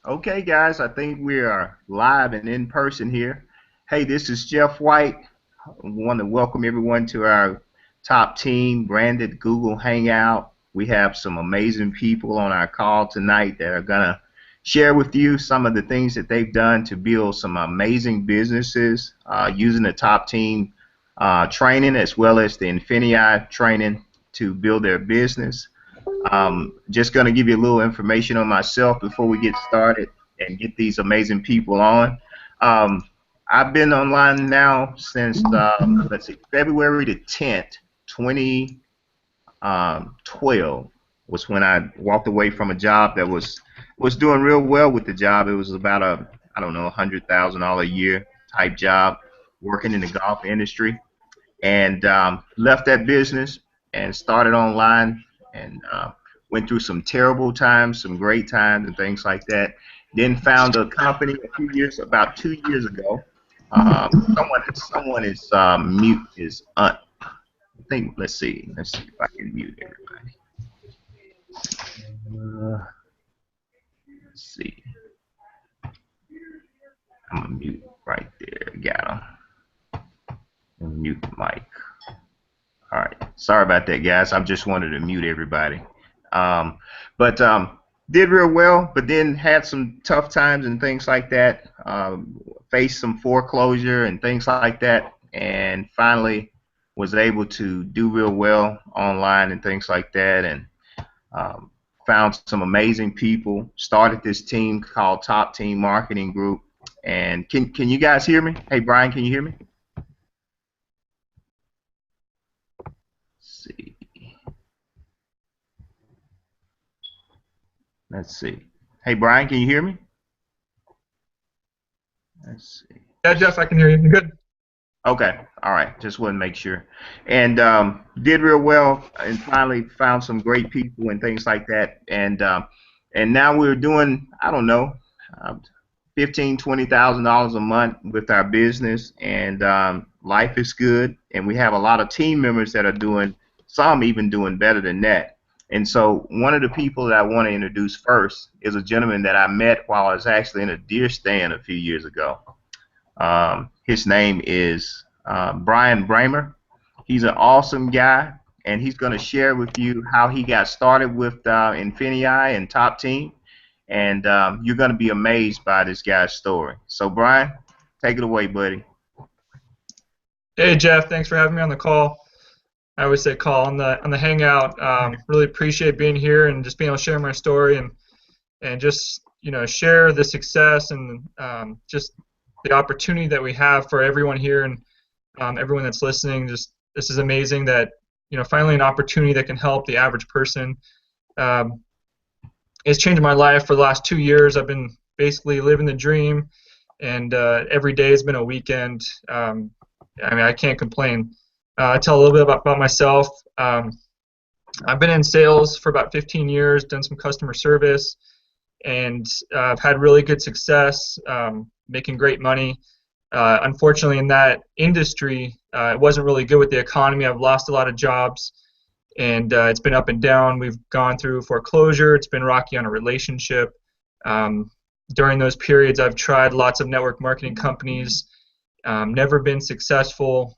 Okay, guys, I think we are live and in person here. Hey, this is Jeff White. I want to welcome everyone to our top team branded Google Hangout. We have some amazing people on our call tonight that are going to share with you some of the things that they've done to build some amazing businesses using the top team training as well as the INFINii training to build their business. Just going to give you a little information on myself before we get started and get these amazing people on. Um, I've been online now since, let's see, February the 10th, 2012 was when I walked away from a job that was doing real well with the job. It was about a, I don't know, $100,000 a year type job working in the golf industry, and left that business and started online and went through some terrible times, some great times, and things like that. Then found a company about 2 years ago. Someone is mute. I think. Let's see if I can mute everybody. Let's see. I'm gonna mute right there. Got him. And mute the mic. All right. Sorry about that, guys. I just wanted to mute everybody. But did real well, but then had some tough times and things like that. Faced some foreclosure and things like that, and finally was able to do real well online and things like that, and found some amazing people. Started this team called Top Team Marketing Group. And can you guys hear me? Hey, Brian, can you hear me? See. Let's see. Hey, Brian, can you hear me? Let's see. Yeah, Jeff, I can hear you. You good? Okay. All right. Just want to make sure. And did real well, and finally found some great people and things like that. And now we're doing, I don't know, $15,000, $20,000 a month with our business, and life is good. And we have a lot of team members that are doing, some even doing better than that. And so one of the people that I want to introduce first is a gentleman that I met while I was actually in a deer stand a few years ago. His name is Brian Bramer. He's an awesome guy, and he's going to share with you how he got started with INFINii and Top Team, and you're going to be amazed by this guy's story. So, Brian, take it away, buddy. Hey, Jeff, thanks for having me on the call. I always say call on the Hangout. Really appreciate being here and just being able to share my story and just share the success and just the opportunity that we have for everyone here and everyone that's listening. Just this is amazing that finally an opportunity that can help the average person. It's changed my life for the last 2 years. I've been basically living the dream, and every day has been a weekend. I mean, I can't complain. I'll tell a little bit about myself. I've been in sales for about 15 years, done some customer service, and I've had really good success, making great money. Unfortunately, in that industry, it wasn't really good with the economy. I've lost a lot of jobs, and it's been up and down. We've gone through foreclosure. It's been rocky on a relationship. During those periods, I've tried lots of network marketing companies, never been successful.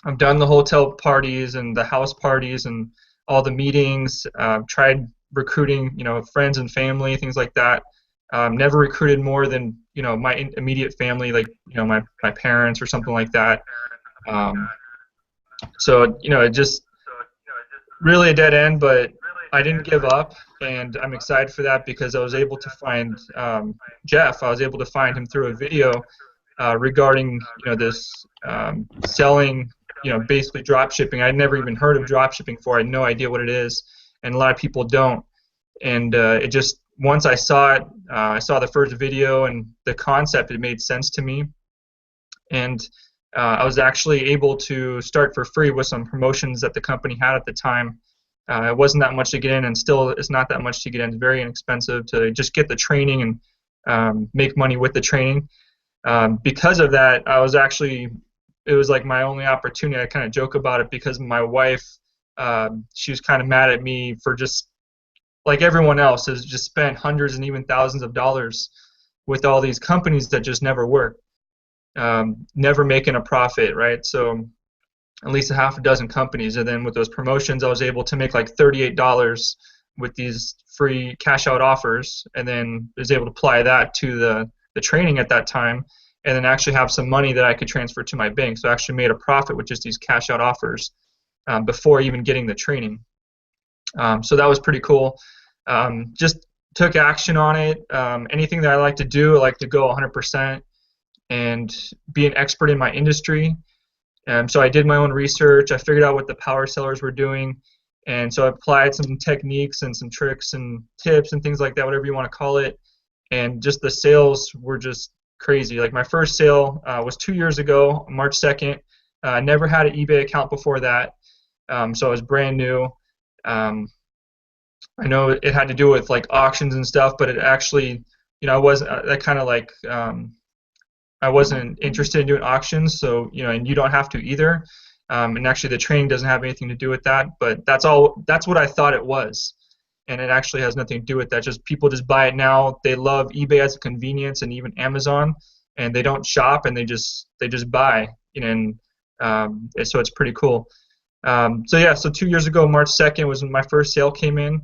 I've done the hotel parties and the house parties and all the meetings. Tried recruiting, friends and family, things like that. Never recruited more than my immediate family, like my parents or something like that. So it just really a dead end, but I didn't give up, and I'm excited for that because I was able to find Jeff. I was able to find him through a video regarding this selling. Basically drop shipping. I'd never even heard of drop shipping before. I had no idea what it is, and a lot of people don't. And it just, once I saw it, I saw the first video and the concept, it made sense to me. And I was actually able to start for free with some promotions that the company had at the time. It wasn't that much to get in, and still it's not that much to get in. It's very inexpensive to just get the training and make money with the training. Because of that, it was like my only opportunity. I kind of joke about it because my wife, she was kind of mad at me for just like everyone else, has just spent hundreds and even thousands of dollars with all these companies that just never work, never making a profit, right? So at least a half a dozen companies, and then with those promotions, I was able to make like $38 with these free cash out offers, and then was able to apply that to the training at that time, and then actually have some money that I could transfer to my bank. So I actually made a profit with just these cash out offers before even getting the training. So that was pretty cool. Just took action on it. Anything that I like to do, I like to go 100% and be an expert in my industry. So I did my own research. I figured out what the power sellers were doing, and so I applied some techniques and some tricks and tips and things like that, whatever you want to call it. And just the sales were just crazy. Like my first sale was 2 years ago, March 2nd. I never had an eBay account before that, so I was brand new. Um, I know it had to do with like auctions and stuff, but it actually, I wasn't that kind of like I wasn't interested in doing auctions, so and you don't have to either. And actually, the training doesn't have anything to do with that. But that's all. That's what I thought it was, and it actually has nothing to do with that. Just people just buy it now. They love eBay as a convenience, and even Amazon, and they don't shop, and they just buy. And so it's pretty cool. So yeah, so 2 years ago, March 2nd was when my first sale came in,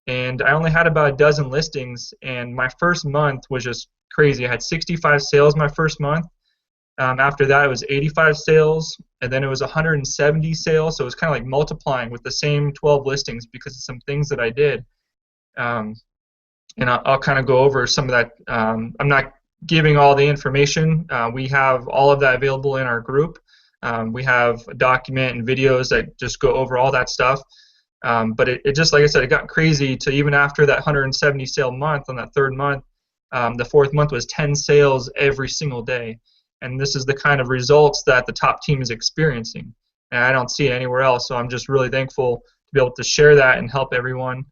and I only had about a dozen listings, and my first month was just crazy. I had 65 sales my first month. After that, it was 85 sales, and then it was 170 sales. So it was kind of like multiplying with the same 12 listings because of some things that I did. And I'll kind of go over some of that. I'm not giving all the information. We have all of that available in our group. We have a document and videos that just go over all that stuff. But it just, like I said, it got crazy to even after that 170 sale month on that third month. The fourth month was 10 sales every single day. And this is the kind of results that the top team is experiencing. And I don't see it anywhere else. So I'm just really thankful to be able to share that and help everyone.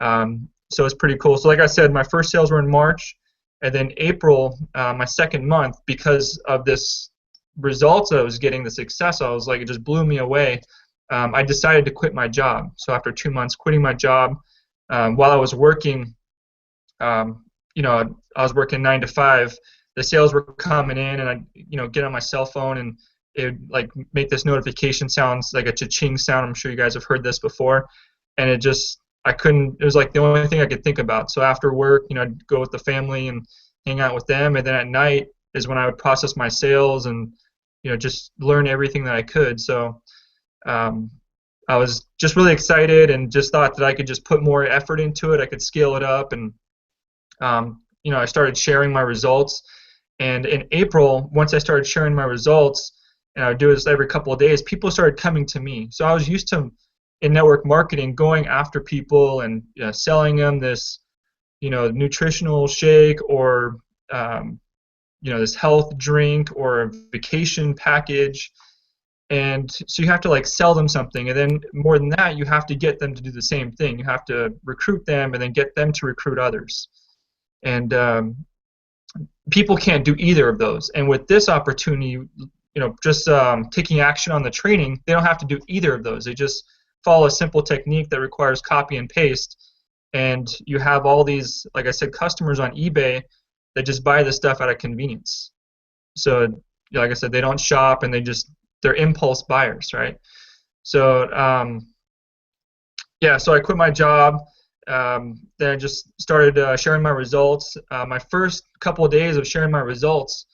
So it's pretty cool. So like I said, my first sales were in March. And then April, my second month, because of this results I was getting, the success, I was like, it just blew me away. I decided to quit my job. So after 2 months quitting my job, while I was working, I was working 9 to 5. The sales were coming in, and I, get on my cell phone, and it would like make this notification sounds like a cha-ching sound. I'm sure you guys have heard this before, and I couldn't. It was like the only thing I could think about. So after work, I'd go with the family and hang out with them, and then at night is when I would process my sales and just learn everything that I could. So I was just really excited and just thought that I could just put more effort into it. I could scale it up, and I started sharing my results. And in April, once I started sharing my results, and I would do this every couple of days, people started coming to me. So I was used to, in network marketing, going after people and selling them this, nutritional shake or, this health drink or a vacation package. And so you have to like sell them something, and then more than that, you have to get them to do the same thing. You have to recruit them and then get them to recruit others. And people can't do either of those. And with this opportunity, just taking action on the training, they don't have to do either of those. They just follow a simple technique that requires copy and paste, and you have all these, like I said, customers on eBay that just buy this stuff out of convenience. So, like I said, they don't shop, and they're impulse buyers, right? So, so I quit my job. Then I just started sharing my results. My first couple of days of sharing my results,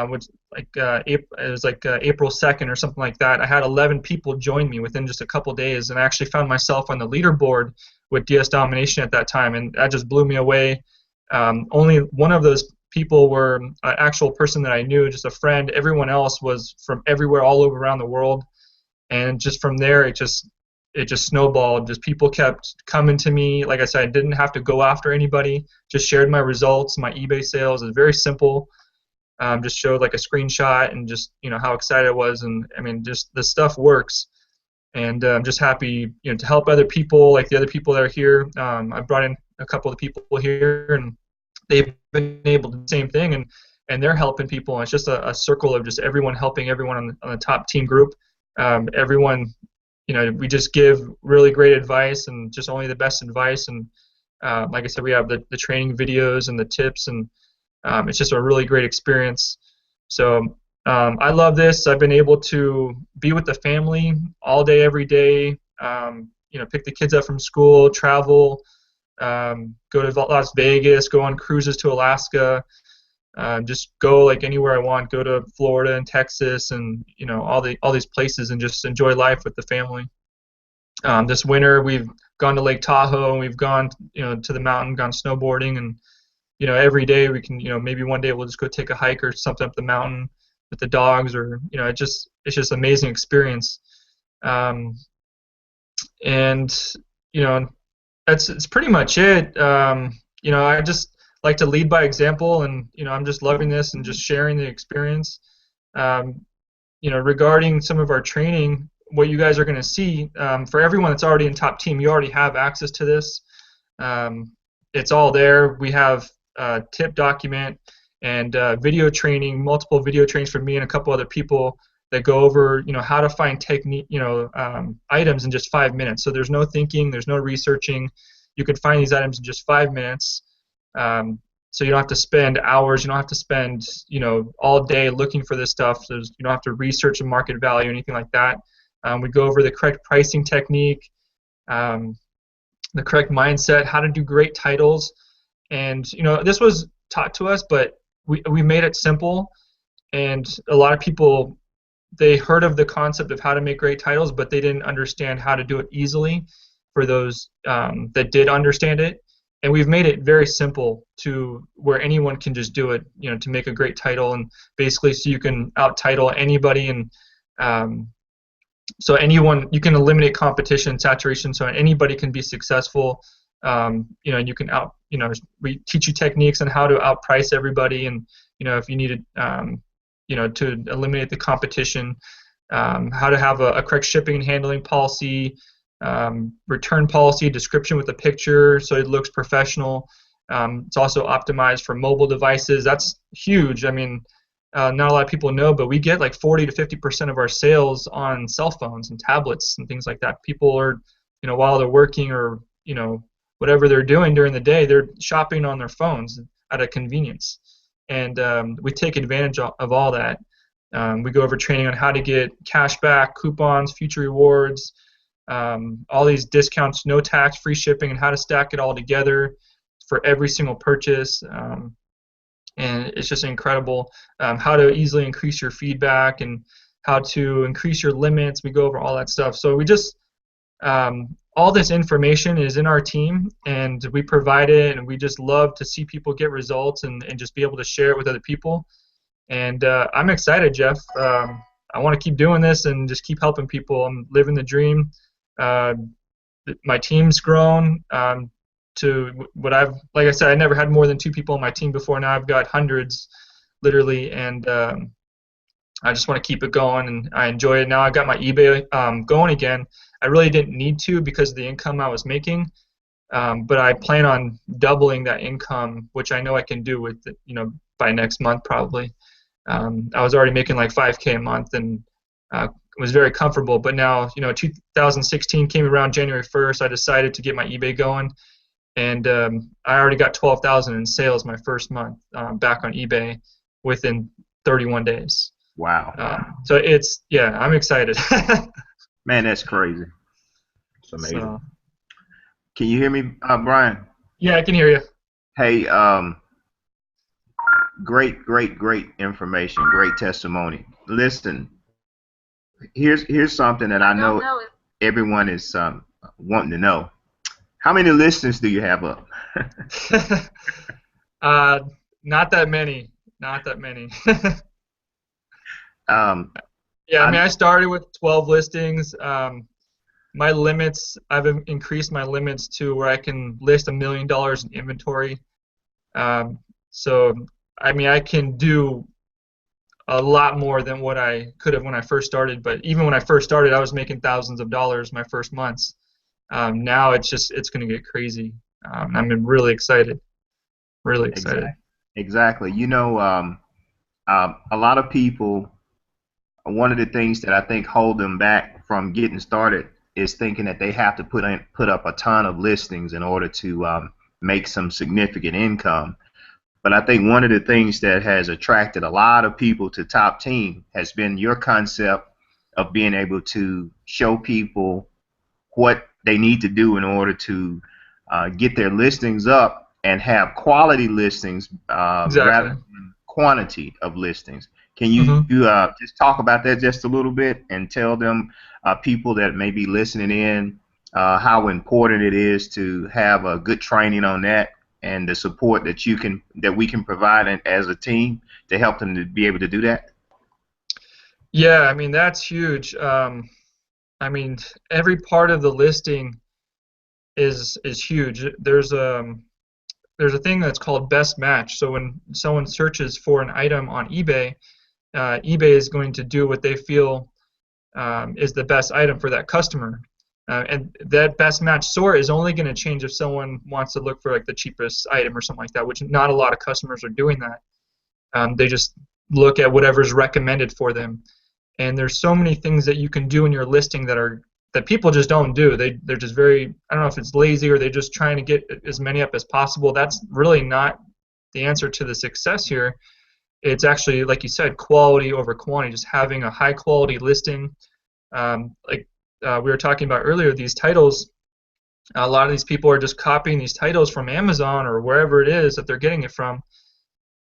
which it was like April 2nd or something like that. I had 11 people join me within just a couple of days, and I actually found myself on the leaderboard with DS Domination at that time, and that just blew me away. Only one of those people were an actual person that I knew, just a friend. Everyone else was from everywhere, all over around the world, and just from there, it just snowballed. Just people kept coming to me. Like I said, I didn't have to go after anybody. Just shared my results, my eBay sales. It was very simple. Just showed like a screenshot and just how excited I was. And I mean, just the stuff works. And I'm just happy to help other people, like the other people that are here. I brought in a couple of people here, and they've been able to do the same thing, and they're helping people. And it's just a circle of just everyone helping everyone on the top team group. Everyone. We just give really great advice and just only the best advice, and Like I said, we have the training videos and the tips, and it's just a really great experience. So I love this. I've been able to be with the family all day, every day. Pick the kids up from school, travel, go to Las Vegas, go on cruises to Alaska, just go like anywhere I want. Go to Florida and Texas, and all these places, and just enjoy life with the family. This winter we've gone to Lake Tahoe, and we've gone to the mountain, gone snowboarding, and every day we can, maybe one day we'll just go take a hike or something up the mountain with the dogs, or it's just amazing experience. Um, and it's pretty much it. I just like to lead by example, and I'm just loving this and just sharing the experience. Um, Regarding some of our training, what you guys are going to see, for everyone that's already in Top Team, you already have access to this. It's all there. We have tip document and video training, multiple video trainings from me and a couple other people that go over, how to find technique, items in just 5 minutes. So there's no thinking, there's no researching. You can find these items in just 5 minutes. So you don't have to spend hours. You don't have to spend, all day looking for this stuff. You don't have to research the market value or anything like that. We go over the correct pricing technique, the correct mindset, how to do great titles. And this was taught to us, but we made it simple. And a lot of people, they heard of the concept of how to make great titles, but they didn't understand how to do it easily for those that did understand it. And we've made it very simple to where anyone can just do it, to make a great title, and basically so you can out-title anybody, and so anyone, you can eliminate competition, saturation, so anybody can be successful. And you can we teach you techniques on how to outprice everybody, and if you need to eliminate the competition, how to have a correct shipping and handling policy, return policy, description with a picture so it looks professional. It's also optimized for mobile devices. That's huge. I mean, not a lot of people know, but we get like 40 to 50% of our sales on cell phones and tablets and things like that. People are, while they're working or, whatever they're doing during the day, they're shopping on their phones at a convenience. And we take advantage of all that. We go over training on how to get cash back, coupons, future rewards, all these discounts, no tax, free shipping, and how to stack it all together for every single purchase. And it's just incredible. How to easily increase your feedback and how to increase your limits. We go over all that stuff. So we just, all this information is in our team, and we provide it, and we just love to see people get results and just be able to share it with other people. And I'm excited, Jeff. I want to keep doing this and just keep helping people. I'm living the dream. My team's grown to what like I said, I never had more than 2 people on my team before. Now I've got hundreds, literally, and I just want to keep it going, and I enjoy it. Now I got my eBay going again. I really didn't need to because of the income I was making, but I plan on doubling that income, which I know I can do with, by next month probably. I was already making like 5K a month, and was very comfortable. But now, 2016 came around January 1st. I decided to get my eBay going, and I already got 12,000 in sales my first month back on eBay within 31 days. Wow. So I'm excited. Man, that's crazy. It's amazing. So, Can you hear me, Brian? yeah, I can hear you. Hey, great information, great testimony. Listen, here's something that I know everyone is wanting to know. How many listeners do you have up? Not that many. Not that many. Yeah, I mean, I started with 12 listings. My limits, I've increased my limits to where I can list $1 million in inventory. So, I mean, I can do a lot more than what I could have when I first started. But even when I first started, I was making thousands of dollars my first months. Now it's going to get crazy. I'm really excited. Really excited. Exactly. A lot of people, one of the things that I think hold them back from getting started is thinking that they have to put up a ton of listings in order to make some significant income. But I think one of the things that has attracted a lot of people to Top Team has been your concept of being able to show people what they need to do in order to get their listings up and have quality listings rather Exactly. than quantity of listings. Can you Hmm. just talk about that just a little bit and tell them, people that may be listening in, how important it is to have a good training on that and the support that we can provide as a team to help them to be able to do that? Yeah, I mean that's huge. I mean every part of the listing is huge. There's a thing that's called best match. So when someone searches for an item on eBay, eBay is going to do what they feel is the best item for that customer. And that best match sort is only going to change if someone wants to look for like the cheapest item or something like that, which not a lot of customers are doing that. They just look at whatever's recommended for them. And there's so many things that you can do in your listing that people just don't do. They're just very, I don't know if it's lazy or they're just trying to get as many up as possible. That's really not the answer to the success here. It's actually, like you said, quality over quantity. Just having a high quality listing, like we were talking about earlier, these titles. A lot of these people are just copying these titles from Amazon or wherever it is that they're getting it from,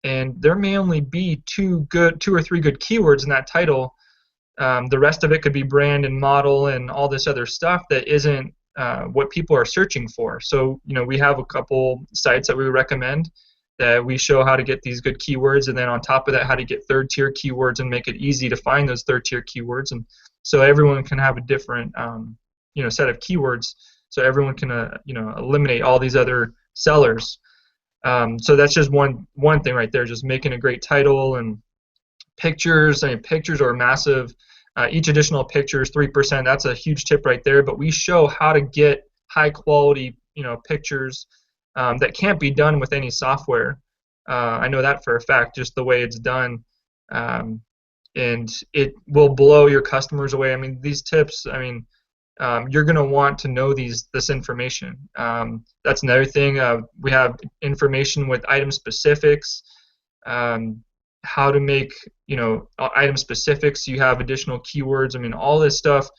and there may only be two or three good keywords in that title. The rest of it could be brand and model and all this other stuff that isn't what people are searching for. So, we have a couple sites that we recommend that we show how to get these good keywords, and then on top of that, how to get third-tier keywords and make it easy to find those third-tier keywords. And so everyone can have a different, set of keywords, so everyone can, eliminate all these other sellers. So that's just one thing right there, just making a great title and pictures. I mean, pictures are massive. Each additional picture is 3%. That's a huge tip right there. But we show how to get high quality, pictures that can't be done with any software. I know that for a fact, just the way it's done, and it will blow your customers away. I mean, these tips. I mean, you're going to want to know this information. That's another thing. We have information with item specifics. How to make item specifics. You have additional keywords. I mean, all this stuff.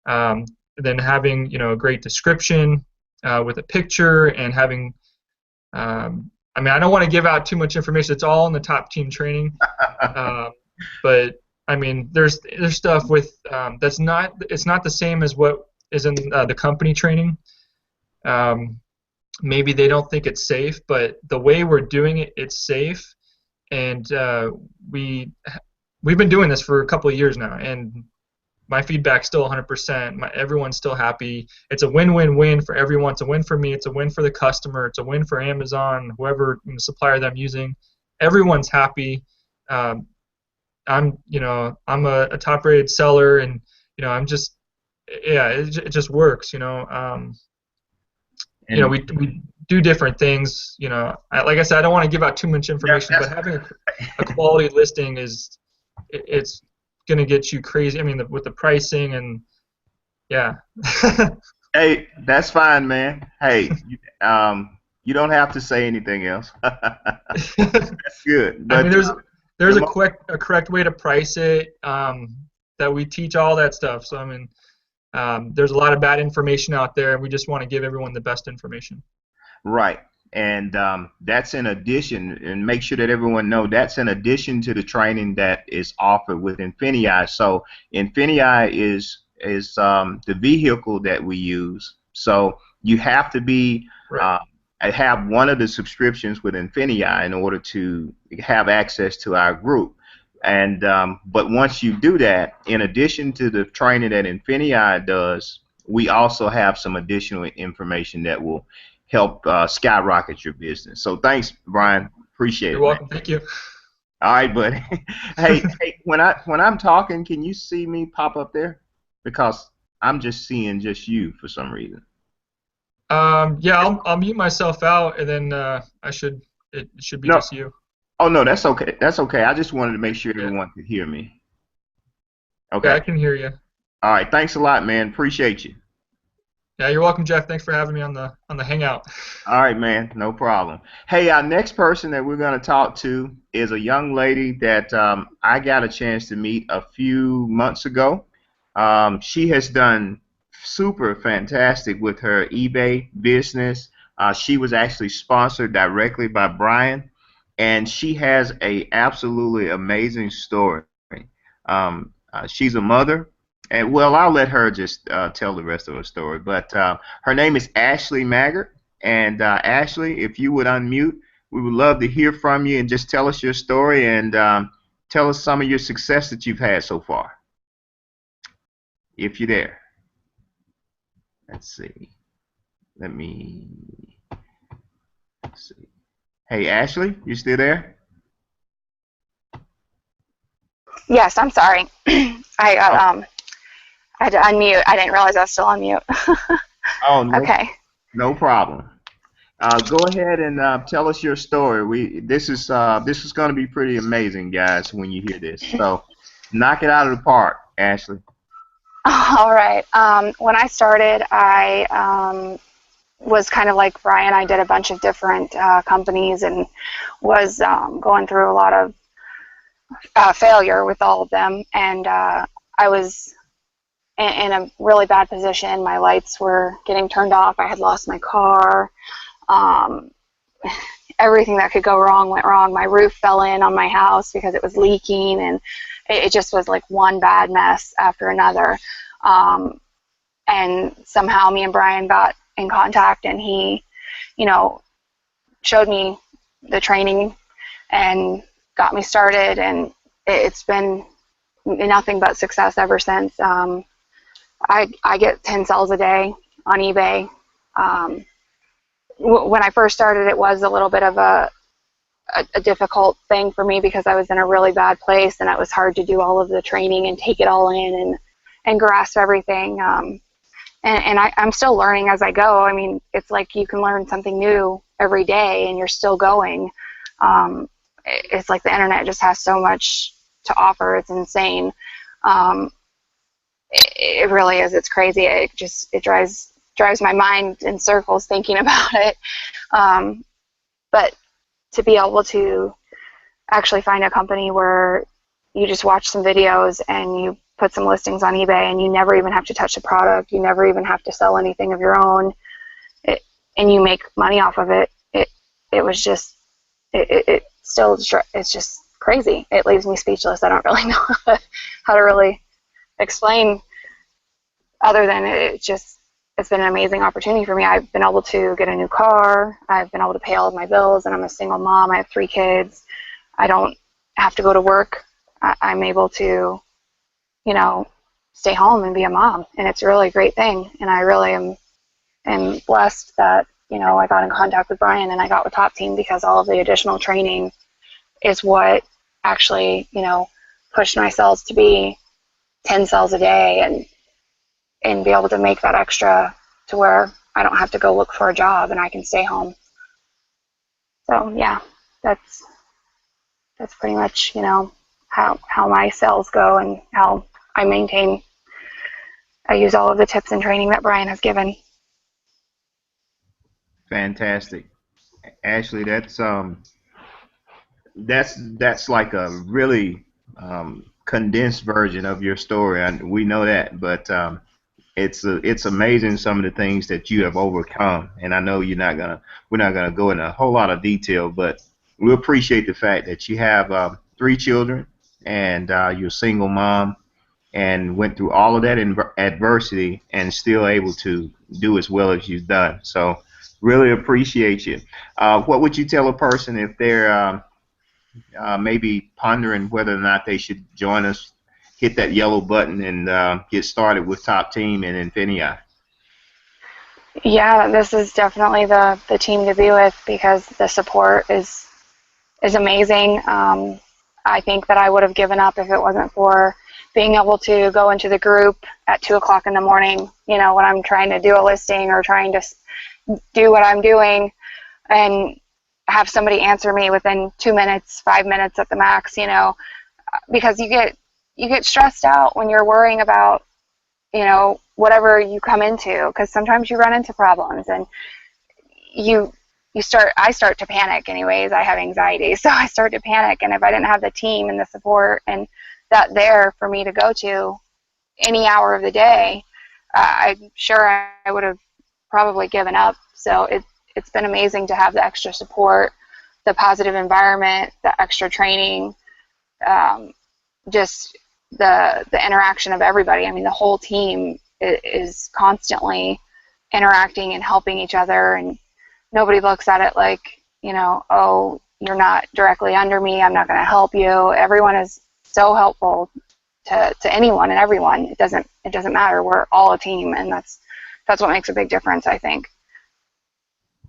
Then having a great description with a picture and having. I mean, I don't want to give out too much information. It's all in the Top Team training. But I mean, there's stuff with that's not it's not the same as what is in the company training. Maybe they don't think it's safe, but the way we're doing it, it's safe. And we've been doing this for a couple of years now, and my feedback's still 100%. Everyone's still happy. It's a win-win-win for everyone. It's a win for me. It's a win for the customer. It's a win for Amazon, whoever supplier that I'm using. Everyone's happy. I'm a top-rated seller, and I'm just it just works. And We do different things. Like I said, I don't want to give out too much yeah, information, but having a quality listing it's going to get you crazy. I mean, with the pricing and yeah. hey, that's fine, man. Hey, you don't have to say anything else. That's good. I mean, But there's the a mo- correct way to price it, that we teach all that stuff. So I mean, there's a lot of bad information out there, and we just want to give everyone the best information. right, and that's in addition, and make sure that everyone know that's in addition to the training that is offered with INFINii. So INFINii is the vehicle that we use. So you have to be Right. uh, have one of the subscriptions with INFINii in order to have access to our group. And but once you do that, in addition to the training that INFINii does, we also have some additional information that will help skyrocket your business. So thanks, Brian. Appreciate You're it, man. welcome. Thank you. All right, buddy. Hey, when I'm talking, can you see me pop up there? Because I'm just seeing just you for some reason. Yeah, I'll mute myself out, and then it should be No. just you. Oh no, that's okay. That's okay. I just wanted to make sure Yeah. everyone could hear me. Yeah, Okay. I can hear you. All right. Thanks a lot, man. Appreciate you. Yeah, you're welcome, Jeff. Thanks for having me on the Hangout. All right, man, no problem. Hey, our next person that we're going to talk to is a young lady that I got a chance to meet a few months ago. She has done super fantastic with her eBay business. She was actually sponsored directly by Brian, and she has a absolutely amazing story. She's a mother, and well, I'll let her just tell the rest of her story. But her name is Ashley Maggart. And Ashley, if you would unmute, we would love to hear from you and just tell us your story and tell us some of your success that you've had so far, if you're there. Let's see. Let me see. Hey, Ashley, you still there? Yes, I'm sorry. I got Oh, I had to unmute. I didn't realize I was still on mute. oh, no, Okay. no problem. Go ahead and tell us your story. This is going to be pretty amazing, guys, when you hear this. So knock it out of the park, Ashley. All right. When I started, I was kind of like Brian. I did a bunch of different companies and was going through a lot of failure with all of them. And I was in a really bad position. My lights were getting turned off. I had lost my car. Um, Everything that could go wrong went wrong. My roof fell in on my house because it was leaking, and it just was like one bad mess after another. Um, and somehow me and Brian got in contact, and he, you know, showed me the training and got me started, and it's been nothing but success ever since. I get 10 sales a day on eBay. Um, when I first started, it was a little bit of a difficult thing for me because I was in a really bad place, and it was hard to do all of the training and take it all in and grasp everything. And I'm still learning as I go. I mean, it's like you can learn something new every day, and you're still going. It's like the internet just has so much to offer. It's insane. Um, it really is. It's crazy. It drives my mind in circles thinking about it. But to be able to actually find a company where you just watch some videos and you put some listings on eBay and you never even have to touch the product, you never even have to sell anything of your own, and you make money off of it. It was just it still it's just crazy. It leaves me speechless. I don't really know how to really explain other than it's been an amazing opportunity for me. I've been able to get a new car. I've been able to pay all of my bills, and I'm a single mom. I have 3 kids. I don't have to go to work. I'm able to, stay home and be a mom, and it's really a great thing. And I really am blessed that, I got in contact with Brian and I got with Top Team because all of the additional training is what actually, pushed my sales to be 10 sales a day and be able to make that extra to where I don't have to go look for a job and I can stay home. So yeah, that's pretty much, how my sales go and how I maintain. I use all of the tips and training that Brian has given. Fantastic. Ashley, that's like a really condensed version of your story. And we know that, but it's amazing some of the things that you have overcome. And I know we're not gonna go into a whole lot of detail, but we appreciate the fact that you have 3 children and you're a single mom and went through all of that adversity and still able to do as well as you've done. So really appreciate you. What would you tell a person if they're maybe pondering whether or not they should join us, hit that yellow button, and get started with Top Team and INFINii? Yeah, this is definitely the team to be with because the support is amazing. I think that I would have given up if it wasn't for being able to go into the group at 2 o'clock in the morning, when I'm trying to do a listing or trying to do what I'm doing, and have somebody answer me within 2 minutes, 5 minutes at the max, because you get stressed out when you're worrying about, whatever you come into, because sometimes you run into problems and I start to panic anyways. I have anxiety, so I start to panic, and if I didn't have the team and the support and that there for me to go to any hour of the day, I'm sure I would have probably given up. So it's been amazing to have the extra support, the positive environment, the extra training, just the interaction of everybody. I mean, the whole team is constantly interacting and helping each other, and nobody looks at it like, you know, oh, you're not directly under me, I'm not going to help you. Everyone is so helpful to anyone and everyone. It doesn't matter. We're all a team, and that's what makes a big difference, I think.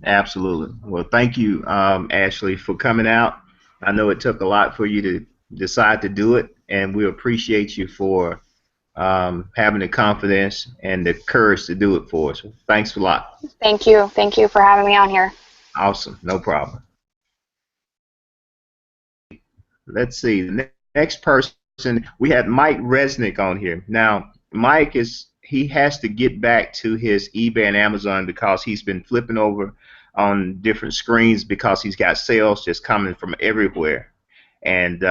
Absolutely. Well, thank you, Ashley, for coming out. I know it took a lot for you to decide to do it, and we appreciate you for having the confidence and the courage to do it for us. Thanks a lot. Thank you. Thank you for having me on here. Awesome. No problem. Let's see. The next person, we had Mike Resnick on here. Now, Mike he has to get back to his eBay and Amazon because he's been flipping over on different screens because he's got sales just coming from everywhere. And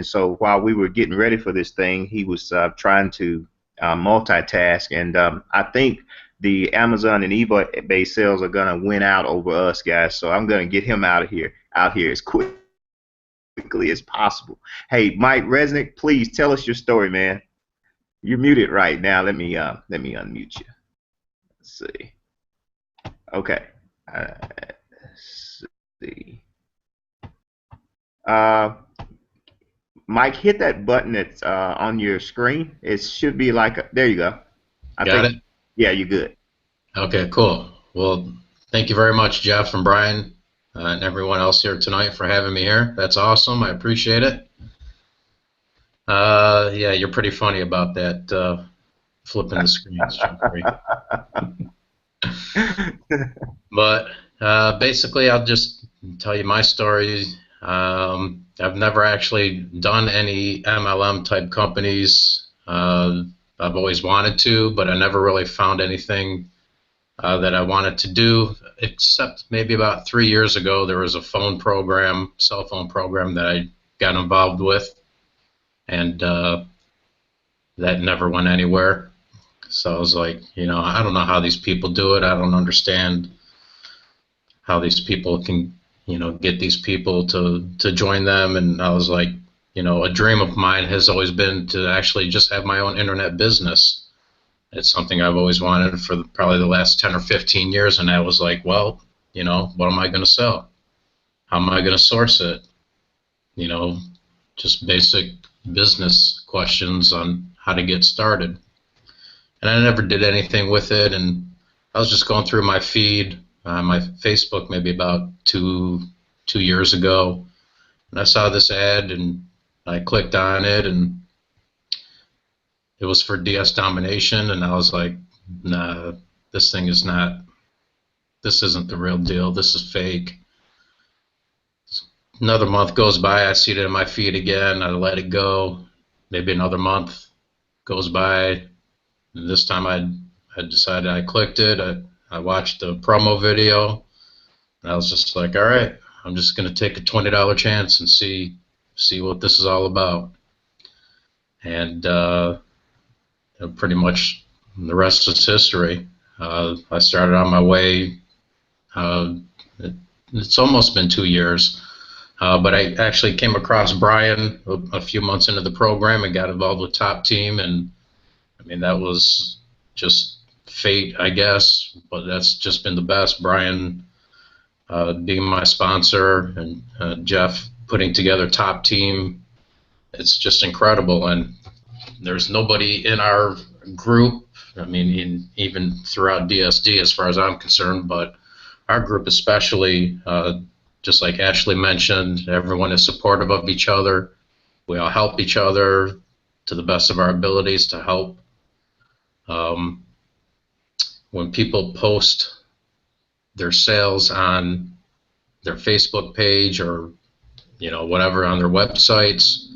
so while we were getting ready for this thing, he was trying to multitask. And I think the Amazon and eBay sales are going to win out over us, guys. So I'm going to get him out here as quickly as possible. Hey, Mike Resnick, please tell us your story, man. You're muted right now. Let me unmute you. Let's see. Okay. Let's see. Mike, hit that button that's on your screen. It should be like there you go. Got it? Yeah, you're good. Okay, cool. Well, thank you very much, Jeff and Brian, and everyone else here tonight for having me here. That's awesome. I appreciate it. Yeah, you're pretty funny about that flipping the screens. But basically, I'll just tell you my story. I've never actually done any MLM type companies. I've always wanted to, but I never really found anything that I wanted to do, except maybe about 3 years ago there was a cell phone program that I got involved with, and that never went anywhere. So I was like, you know, I don't know how these people do it. I don't understand how these people can, you know, get these people to join them. And I was like, you know, a dream of mine has always been to actually just have my own internet business. It's something I've always wanted for probably the last 10 or 15 years, and I was like, well, you know, what am I going to sell? How am I going to source it? You know, just basic business questions on how to get started. And I never did anything with it, and I was just going through my feed, my Facebook, maybe about two years ago, and I saw this ad, and I clicked on it, and it was for DS Domination, and I was like, nah, this isn't the real deal, this is fake. Another month goes by, I see it in my feed again, I let it go. Maybe another month goes by, and this time I decided, I clicked it, I watched the promo video, and I was just like, all right, I'm just going to take a $20 chance and see what this is all about. And pretty much the rest is history. I started on my way. It's almost been 2 years, but I actually came across Brian a few months into the program and got involved with Top Team, and I mean, that was just fate, I guess, but that's just been the best. Brian being my sponsor, and Jeff putting together Top Team, it's just incredible. And there's nobody in our group, I mean, even throughout DSD as far as I'm concerned, but our group especially, just like Ashley mentioned, everyone is supportive of each other. We all help each other to the best of our abilities to help. When people post their sales on their Facebook page or, you know, whatever on their websites,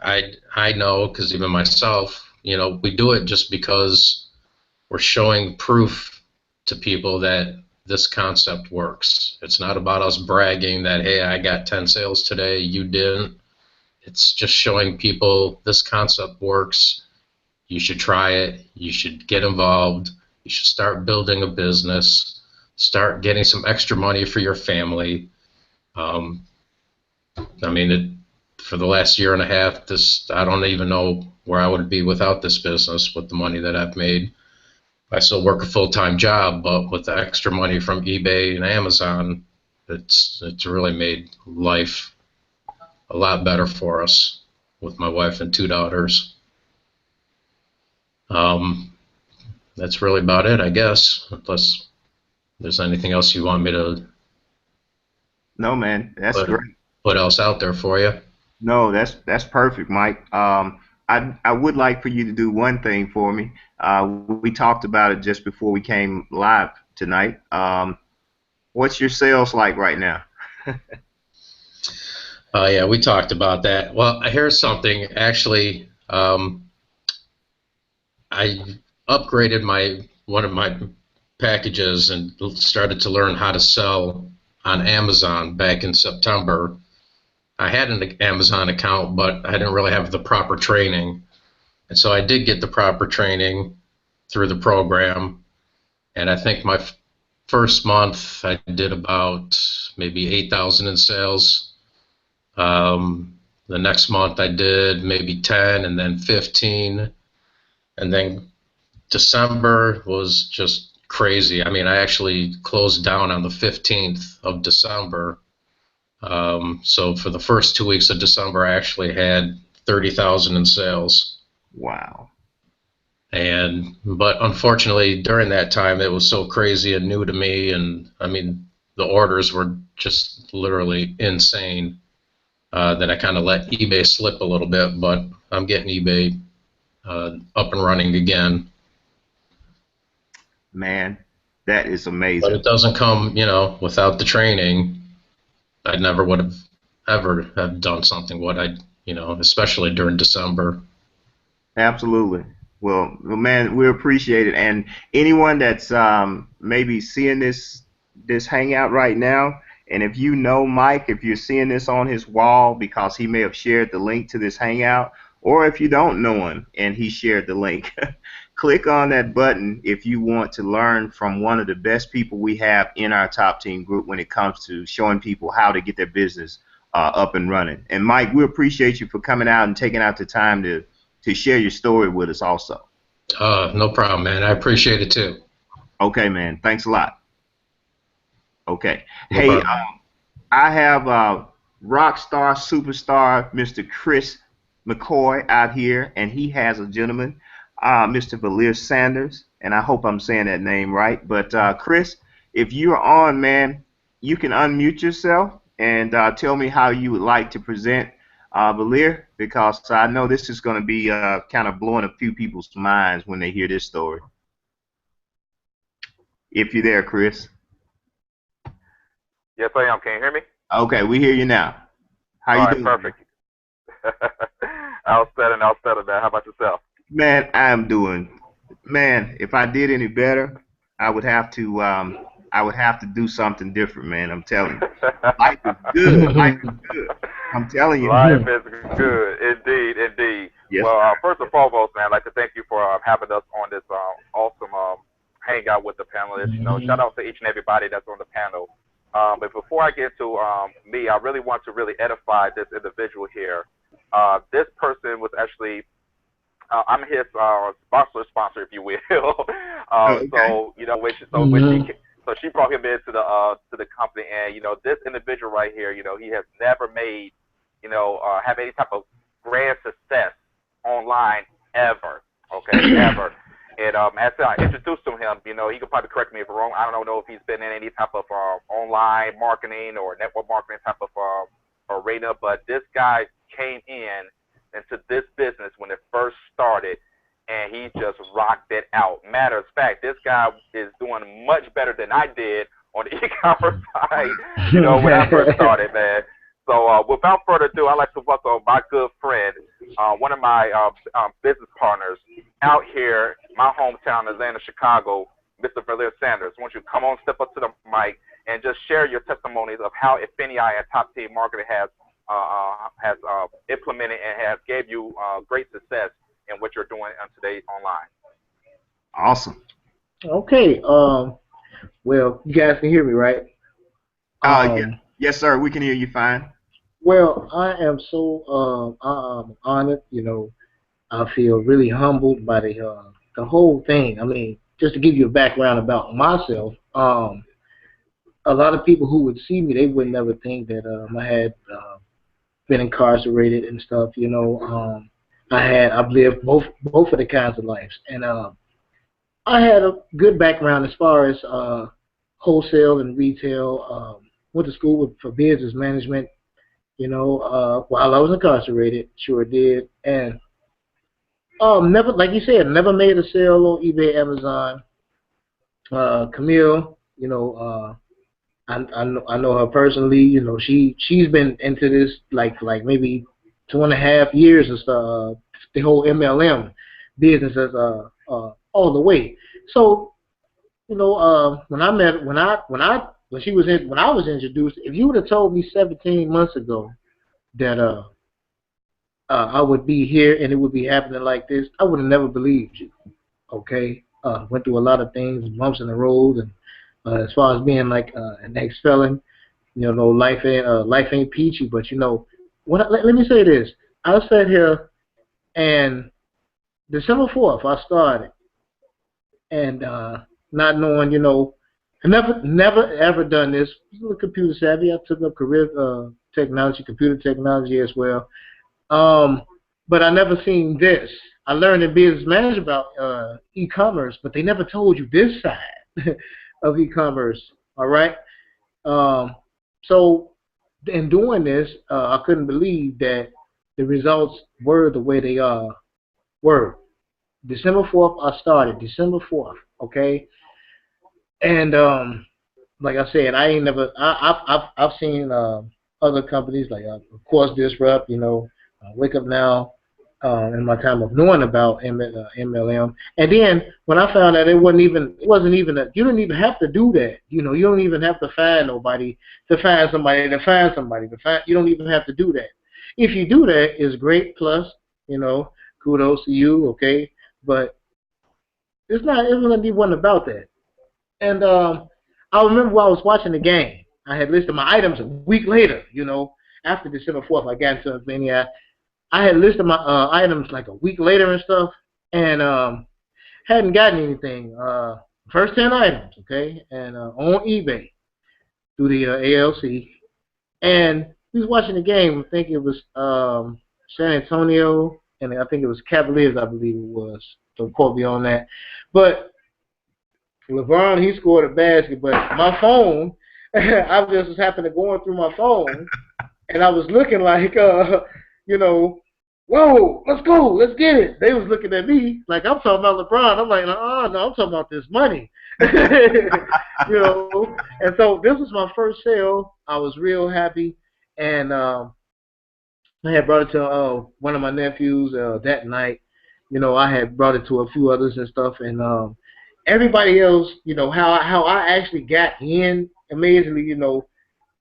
I know, because even myself, you know, we do it just because we're showing proof to people that this concept works. It's not about us bragging that, hey, I got 10 sales today, you didn't. It's just showing people this concept works. You should try it. You should get involved. You should start building a business. Start getting some extra money for your family. I mean, for the last year and a half, I don't even know where I would be without this business with the money that I've made. I still work a full-time job, but with the extra money from eBay and Amazon, it's really made life a lot better for us with my wife and 2 daughters. That's really about it, I guess, unless there's anything else you want me to No, man, that's great. put else out there for you. No, that's perfect, Mike. I would like for you to do one thing for me. We talked about it just before we came live tonight. What's your sales like right now? Yeah, we talked about that. Well, here's something. Actually, I upgraded one of my packages and started to learn how to sell on Amazon back in September. I had an Amazon account, but I didn't really have the proper training. And so I did get the proper training through the program. And I think my first month I did about maybe 8,000 in sales. The next month I did maybe 10 and then 15. And then December was just crazy. I mean, I actually closed down on the 15th of December. So for the first 2 weeks of December, I actually had 30,000 in sales. Wow. But unfortunately, during that time, it was so crazy and new to me, and I mean, the orders were just literally insane, that I kind of let eBay slip a little bit, but I'm getting eBay up and running again. Man, that is amazing. But it doesn't come, without the training. I never would have ever have done something what I, especially during December. Absolutely. Well, man, we appreciate it. And anyone that's maybe seeing this hangout right now, and if you know Mike, if you're seeing this on his wall because he may have shared the link to this hangout, or if you don't know him and he shared the link, click on that button if you want to learn from one of the best people we have in our top team group when it comes to showing people how to get their business up and running. And Mike, we appreciate you for coming out and taking out the time to share your story with us also. No problem, man. I appreciate it too. Okay, man. Thanks a lot. Okay. No Hey, problem. I have rock star, superstar, Mr. Chris McCoy out here, and he has a gentleman, Mr. Valir Sanders, and I hope I'm saying that name right. But Chris, if you're on, man, you can unmute yourself and tell me how you would like to present Valir, because I know this is going to be kind of blowing a few people's minds when they hear this story. If you're there, Chris. Yes, I am. Can you hear me? Okay, we hear you now. How you doing? Perfect. Outstanding, man. How about yourself? Man, I'm doing. Man, if I did any better, I would have to do something different, man. I'm telling you. Life is good. Life is good. I'm telling you. Life is good. Indeed, indeed. Yes. Well, first and foremost, man, I'd like to thank you for having us on this awesome hangout with the panelists. Shout out to each and everybody that's on the panel. But before I get to me, I really want to edify this individual here. This person was actually, I'm his sponsor, if you will. Okay. So she brought him into the company, and this individual right here, he has never made, have any type of grand success online ever. Okay, ever. And as I introduced to him, he could probably correct me if I'm wrong. I don't know if he's been in any type of online marketing or network marketing type of arena, but this guy came into this business when it first started, and he just rocked it out. Matter of fact, this guy is doing much better than I did on the e-commerce side, when I first started, man. So without further ado, I'd like to welcome my good friend, one of my business partners out here, my hometown, Atlanta, Chicago, Mr. Valir Sanders. I want you to come on, step up to the mic, and just share your testimonies of how INFINii and Top Team Marketing has implemented and has gave you great success in what you're doing on today online. Awesome. Okay. Well, you guys can hear me, right? Yeah. Yes, sir. We can hear you fine. Well, I am so honored. You know, I feel really humbled by the whole thing. I mean, just to give you a background about myself, a lot of people who would see me, they would never think that I had been incarcerated and stuff. You know, I've lived both of the kinds of lives, and I had a good background as far as wholesale and retail. Went to school for business management, you know, while I was incarcerated, sure did. And never, like you said, never made a sale on eBay, Amazon. Camille, you know, I know her personally. You know, she's been into this like maybe 2.5 years or so. The whole MLM business is all the way. So, you know, when I was introduced, if you would have told me 17 months ago that I would be here and it would be happening like this, I would have never believed you. Okay, went through a lot of things, bumps in the road, and as far as being like an ex-felon, you know, life ain't peachy. But you know, let me say this: I sat here and December 4th I started, and not knowing, you know, I never ever done this. I was a little computer savvy. I took up career technology, computer technology as well. But I never seen this. I learned in business management about e-commerce, but they never told you this side of e-commerce. All right. So in doing this, I couldn't believe that the results were the way they were. December 4th, I started. December 4th. Okay. And like I said, I've seen other companies like of course Disrupt, you know, Wake Up Now, in my time of knowing about MLM, and then when I found out it wasn't even you didn't even have to do that, you know, you don't even have to find nobody to find somebody to find somebody to find. You don't even have to do that. If you do that, it's great. Plus, you know, kudos to you, okay, but it wasn't about that. And I remember while I was watching the game, I had listed my items a week later. You know, after December 4th, I got into INFINii. I had listed my items like a week later and stuff, and hadn't gotten anything. First 10 items, okay, and on eBay through the ALC. And he was watching the game. I think it was San Antonio, and I think it was Cavaliers, I believe it was. Don't quote me on that. But LeBron, he scored a basket, but my phone, I just was happened to going through my phone, and I was looking like, you know, whoa, let's go, let's get it. They was looking at me like I'm talking about LeBron. I'm like, no, I'm talking about this money. You know, and so this was my first sale. I was real happy, and I had brought it to one of my nephews that night. You know, I had brought it to a few others and stuff, and everybody else, you know, how I actually got in, amazingly, you know,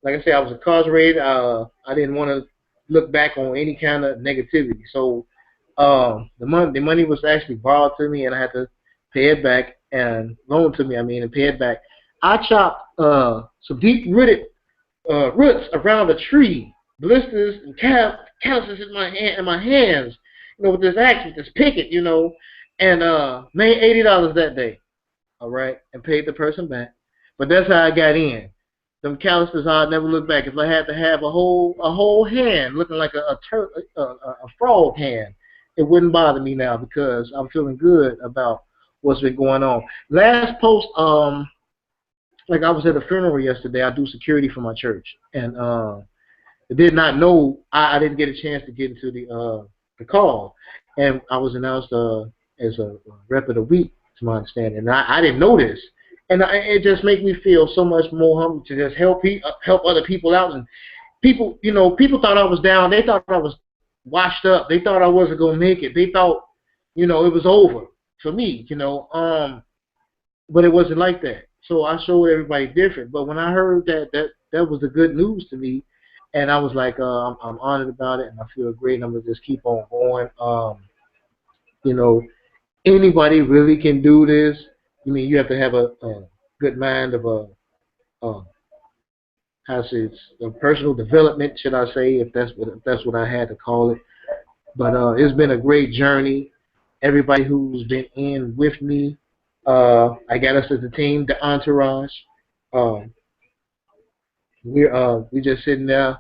like I said, I was incarcerated. I didn't want to look back on any kind of negativity. So the money was actually borrowed to me, and I had to pay it back, and loaned to me, and pay it back. I chopped some deep-rooted roots around a tree, blisters and calluses in my hands, you know, with this axe, with this picket, you know, and made $80 that day. All right, and paid the person back. But that's how I got in. Them calluses, I'd never look back. If I had to have a whole hand looking like a frog hand, it wouldn't bother me now because I'm feeling good about what's been going on. Last post, like I was at a funeral yesterday. I do security for my church, and I did not know. I didn't get a chance to get into the call, and I was announced as a rep of the week, to my understanding, and I didn't know this, and it just makes me feel so much more humble to just help other people out. And people, you know, people thought I was down. They thought I was washed up. They thought I wasn't gonna make it. They thought, you know, it was over. for me, but it wasn't like that. So I showed everybody different. But when I heard that was the good news to me, and I was like, I'm honored about it, and I feel great. And I'm gonna just keep on going. You know, anybody really can do this. I mean, you have to have a good mind of a how to say it's a personal development, should I say, if that's what I had to call it. But it's been a great journey. Everybody who's been in with me, I got us as a team, the entourage. Um, we just sitting there,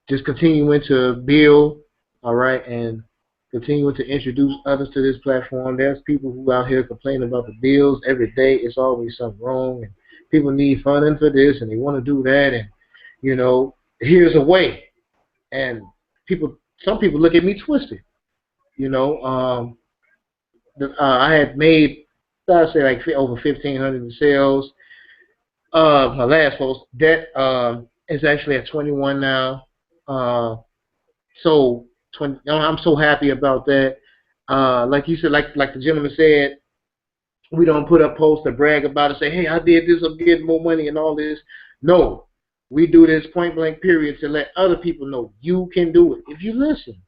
just continuing to build, all right, and continuing to introduce others to this platform. There's people who out here complaining about the bills every day. It's always something wrong, and people need funding for this, and they want to do that, and here's a way. And some people look at me twisted. You know, I had made, I'd say like over 1,500 in sales. My last post, debt is actually at 21 now. Uh, so 20, I'm so happy about that. Like you said, like the gentleman said, we don't put up posts to brag about it, say, hey, I did this, I'm getting more money and all this. No, we do this point blank period to let other people know you can do it. If you listen,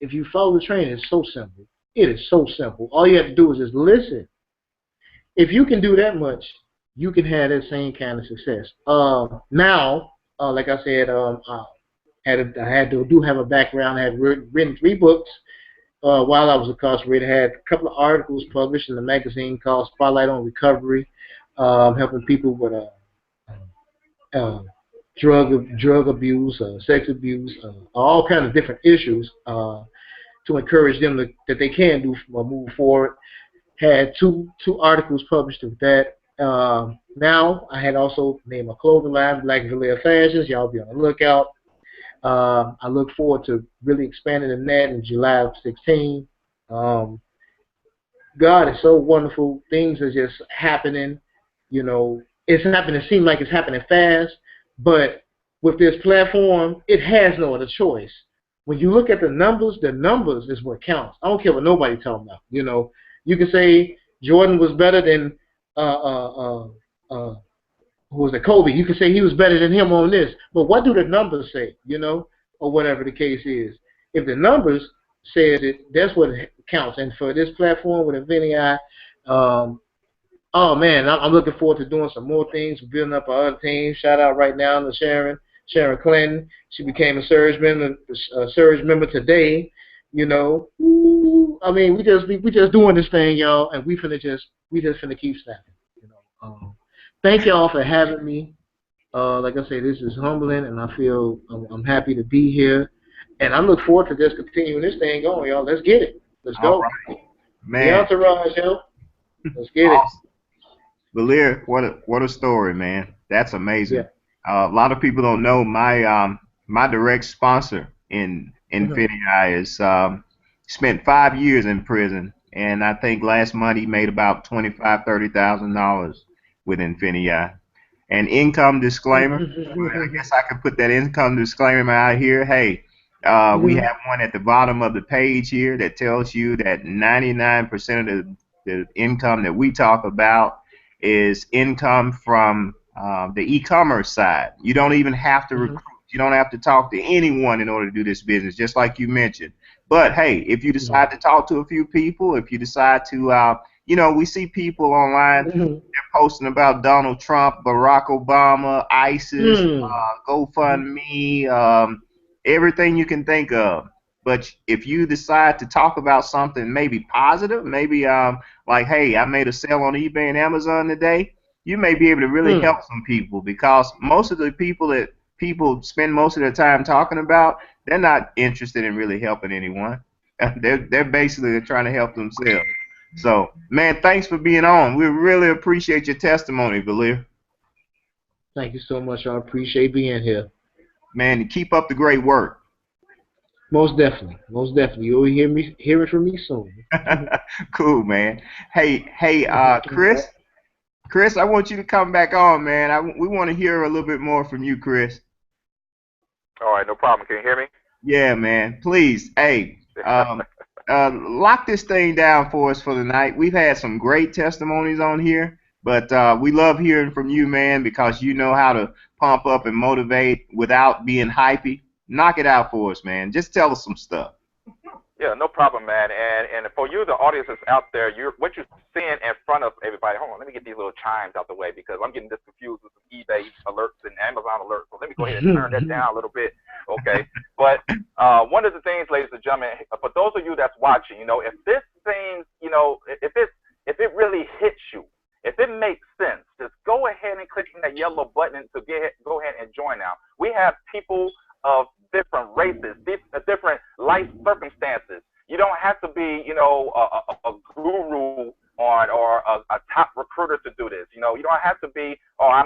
if you follow the training, it's so simple. It is so simple. All you have to do is just listen. If you can do that much, you can have that same kind of success. Now, like I said, I had to do have a background. I had written 3 books while I was incarcerated. I had a couple of articles published in a magazine called Spotlight on Recovery, helping people with uh, drug abuse, sex abuse, all kinds of different issues to encourage them that they can move forward. Had two articles published of that. Now I had also named a clothing line, Black Valia Fashions. Y'all be on the lookout. I look forward to really expanding in that in July of 16. Um, God is so wonderful. Things are just happening. It's happening. It seems like it's happening fast, but with this platform, it has no other choice. When you look at the numbers is what counts. I don't care what nobody talking about. You can say Jordan was better than uh, uh, who was it, Kobe. You can say he was better than him on this, but what do the numbers say? Or whatever the case is. If the numbers says it, that's what counts. And for this platform with INFINii, oh man, I'm looking forward to doing some more things, building up our other teams. Shout out right now to Sharon Clinton. She became a surge member today. I mean, we just doing this thing, y'all, and we just finna keep snapping. Thank y'all for having me. Like I say, this is humbling, and I feel I'm happy to be here, and I look forward to just continuing this thing going, y'all. Let's get it. Let's go. All right, The man. entourage, yo. Let's get Awesome. Valir, what a story, man. That's amazing. Yeah. A lot of people don't know my direct sponsor in INFINii is spent 5 years in prison, and I think last month he made about $25,000-$30,000 with INFINii. And income disclaimer, I guess I could put that income disclaimer out here. Hey, we have one at the bottom of the page here that tells you that 99% of the income that we talk about is income from the e-commerce side. You don't even have to recruit. You don't have to talk to anyone in order to do this business, just like you mentioned. But hey, if you decide to talk to a few people, if you decide to, we see people online, they're posting about Donald Trump, Barack Obama, ISIS, GoFundMe, everything you can think of. But if you decide to talk about something maybe positive, maybe like, hey, I made a sale on eBay and Amazon today, you may be able to really help some people, because most of the people that people spend most of their time talking about, they're not interested in really helping anyone. They're basically trying to help themselves. So, man, thanks for being on. We really appreciate your testimony, Valir. Thank you so much. I appreciate being here. Man, keep up the great work. Most definitely. Most definitely. You'll hear it from me soon. Cool, man. Hey, Chris, I want you to come back on, man. We want to hear a little bit more from you, Chris. All right, no problem. Can you hear me? Yeah, man. Please, hey, lock this thing down for us for the night. We've had some great testimonies on here, but we love hearing from you, man, because you know how to pump up and motivate without being hypey. Knock it out for us, man. Just tell us some stuff. Yeah, no problem, man. And for you, the audience that's out there, what you're seeing in front of everybody. Hold on, let me get these little chimes out the way because I'm getting this confused with some eBay alerts and Amazon alerts. So let me go ahead and turn that down a little bit, okay? But one of the things, ladies and gentlemen, for those of you that's watching, if this seems, if it really hits you, if it makes sense, just go ahead and click on that yellow button to go ahead and join now. We have people of different races, different life circumstances. You don't have to be, a guru or a top recruiter to do this. You don't have to be, I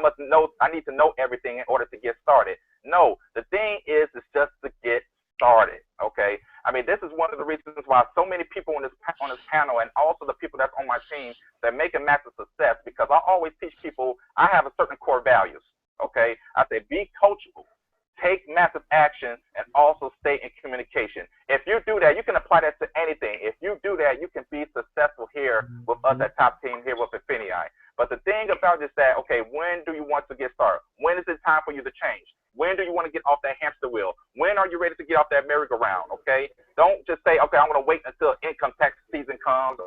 need to know everything in order to get started. No, the thing is just to get started, okay? I mean, this is one of the reasons why so many people on this panel and also the people that's on my team that make a massive success, because I always teach people I have a certain core values, okay? I say be coachable, take massive action, and also stay in communication. If you do that, you can apply that to anything. If you do that, you can be successful here with us at Top Team here with INFINii. But the thing about it is that, okay, when do you want to get started? When is it time for you to change? When do you want to get off that hamster wheel? When are you ready to get off that merry-go-round, okay? Don't just say, okay, I'm going to wait until income tax season comes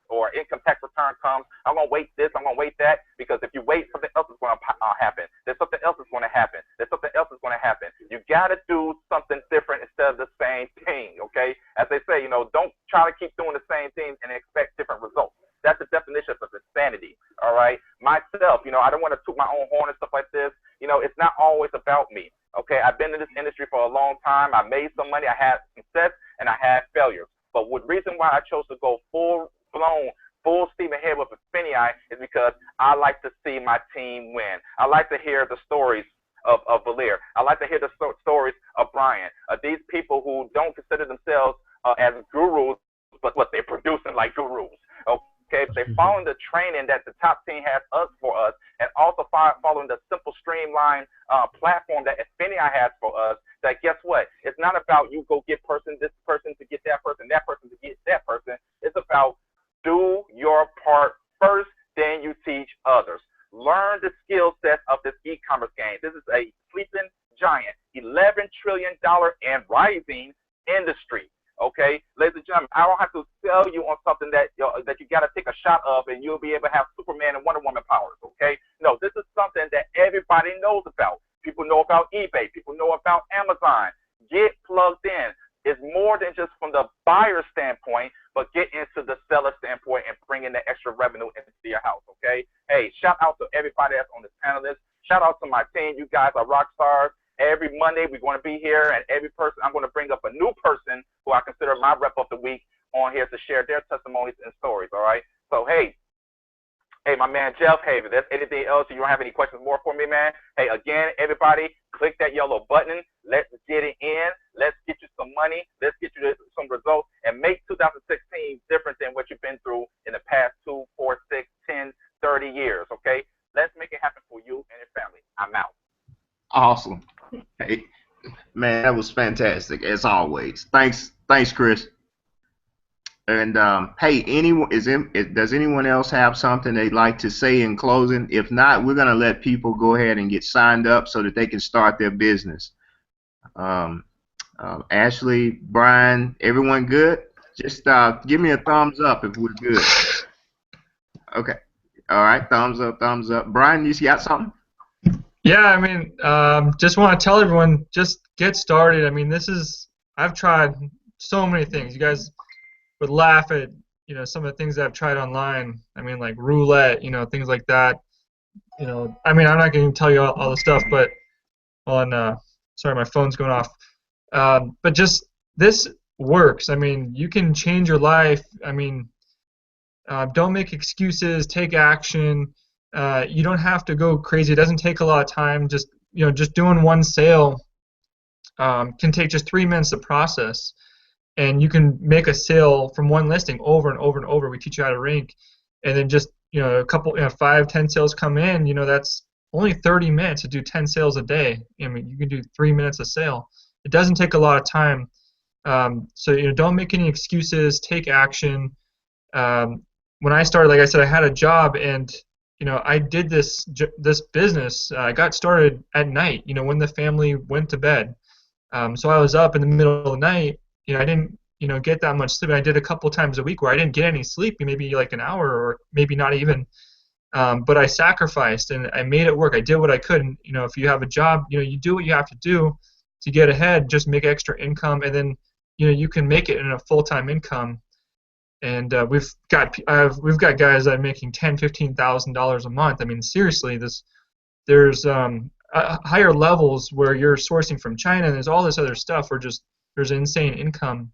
or income tax return comes. I'm going to wait this, I'm going to wait that, because if you wait, something else is going to happen. There's something else is going to happen. There's something else is going to happen. You got to do something different instead of the same thing, okay? As they say, don't try to keep doing the same thing and expect different results. That's the definition of insanity, all right? Myself, I don't want to toot my own horn and stuff like this. It's not always about me, okay? I've been in this industry for a long time. I made some money. I had success, and I had failure. But the reason why I chose to go full-blown, full steam ahead with INFINii is because I like to see my team win. I like to hear the stories of Valir. I like to hear the stories of Brian. These people who don't consider themselves as gurus, but what they're producing like gurus. Okay, they're following the training that the top team has for us, and also following the simple, streamlined platform that INFINii has for us. That guess what? It's not about you go get this person to get that person to get that person. It's about do your part first, then you teach others. Learn the skill sets of this e-commerce game. This is a sleeping giant, $11 trillion and rising industry. Okay, ladies and gentlemen, I don't have to sell you on something that you got to take a shot of and you'll be able to have Superman and Wonder Woman powers. Okay, no, this is something that everybody knows about. People know about eBay. People know about Amazon. Get plugged in. It's more than just from the buyer standpoint, but get into the seller standpoint and bring in the extra revenue into your house. Okay, hey, shout out to everybody that's on this panel list. Shout out to my team. You guys are rock stars. Every Monday, we're going to be here, and every person, I'm going to bring up a new person who I consider my rep of the week on here to share their testimonies and stories, all right? So, hey, my man Jeff, hey, if there's anything else, you don't have any questions more for me, man, hey, again, everybody, click that yellow button. Let's get it in. Let's get you some money. Let's get you some results and make 2016 different than what you've been through in the past 2, 4, 6, 10, 30 years, okay? Let's make it happen for you and your family. I'm out. Awesome. Hey, man, that was fantastic as always. Thanks, Chris. And hey, does anyone else have something they'd like to say in closing? If not, we're gonna let people go ahead and get signed up so that they can start their business. Ashley, Brian, everyone good? Just give me a thumbs up if we're good. Okay. All right. Thumbs up. Thumbs up. Brian, you got something? Yeah, I mean, just want to tell everyone, just get started. I mean, I've tried so many things. You guys would laugh at, some of the things that I've tried online. I mean, like roulette, things like that. I mean, I'm not going to tell you all the stuff, but sorry, my phone's going off. But just, this works. I mean, you can change your life. I mean, don't make excuses, take action. You don't have to go crazy. It doesn't take a lot of time. Just doing one sale can take just 3 minutes to process, and you can make a sale from one listing over and over and over. We teach you how to rank, and then just a couple 5, 10 sales come in. That's only 30 minutes to do 10 sales a day. I mean, you can do 3 minutes a sale. It doesn't take a lot of time. So don't make any excuses. Take action. When I started, like I said, I had a job, and I did this business. I got started at night. When the family went to bed. So I was up in the middle of the night. I didn't get that much sleep. I did a couple times a week where I didn't get any sleep, maybe like an hour or maybe not even. But I sacrificed and I made it work. I did what I could. And if you have a job, you do what you have to do to get ahead. Just make extra income, and then you can make it in a full-time income. And we've got guys that are making $10,000-$15,000 a month. I mean, seriously, there's higher levels where you're sourcing from China, and there's all this other stuff where there's insane income.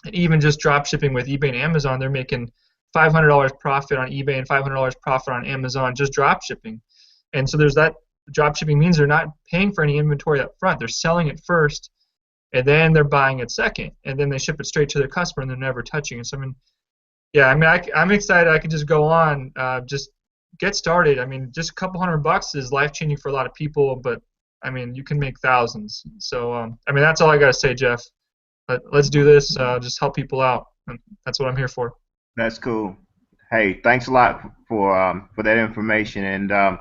And even just drop shipping with eBay and Amazon, they're making $500 profit on eBay and $500 profit on Amazon just drop shipping. And so there's that. Drop shipping means they're not paying for any inventory up front. They're selling it first, and then they're buying it second, and then they ship it straight to their customer, and they're never touching it. So I'm excited. I could just go on, just get started. I mean, just a couple $100 is life-changing for a lot of people, but I mean, you can make thousands. So that's all I gotta say, Jeff. Let's do this. Just help people out. And that's what I'm here for. That's cool. Hey, thanks a lot for that information and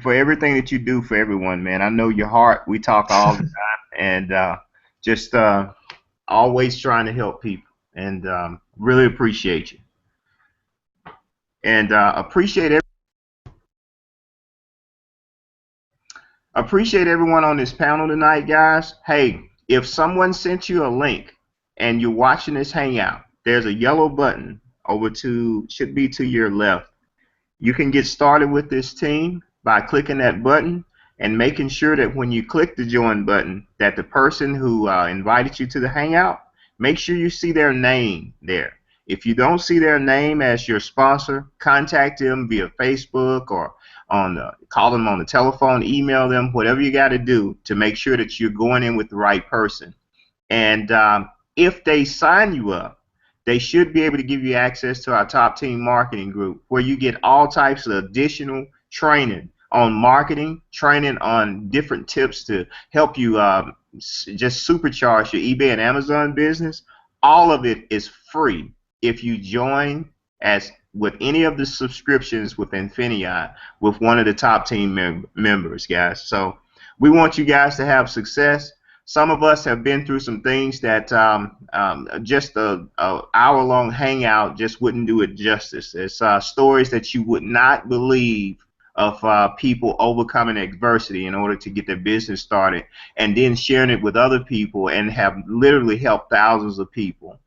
for everything that you do for everyone, man. I know your heart. We talk all the time, and just always trying to help people, and really appreciate you. And appreciate everyone on this panel tonight, guys. Hey, if someone sent you a link and you're watching this Hangout, there's a yellow button should be to your left. You can get started with this team by clicking that button and making sure that when you click the join button, that the person who invited you to the Hangout, make sure you see their name there. If you don't see their name as your sponsor, contact them via Facebook or call them on the telephone, email them, whatever you got to do to make sure that you're going in with the right person. And if they sign you up, they should be able to give you access to our Top Team Marketing Group, where you get all types of additional training on marketing, training on different tips to help you just supercharge your eBay and Amazon business. All of it is free if you join with any of the subscriptions with INFINii with one of the Top Team members, guys. So we want you guys to have success. Some of us have been through some things that just a hour-long hangout just wouldn't do it justice. It's stories that you would not believe of people overcoming adversity in order to get their business started, and then sharing it with other people, and have literally helped thousands of people.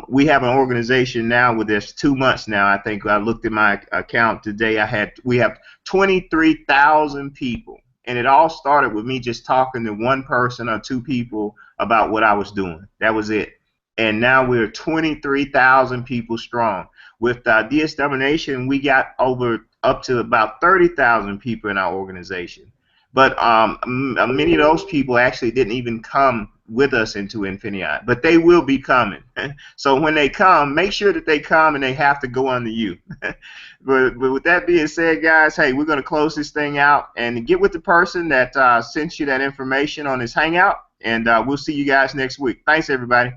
We have an organization now with this 2 months now. I think I looked at my account today. We have 23,000 people. And it all started with me just talking to one person or two people about what I was doing. That was it. And now we're 23,000 people strong. With DS Domination, we got up to about 30,000 people in our organization. But many of those people actually didn't even come with us into INFINii, but they will be coming. So when they come, make sure that they come, and they have to go under you. But with that being said, guys, hey, we're going to close this thing out and get with the person that sent you that information on this Hangout, and we'll see you guys next week. Thanks, everybody.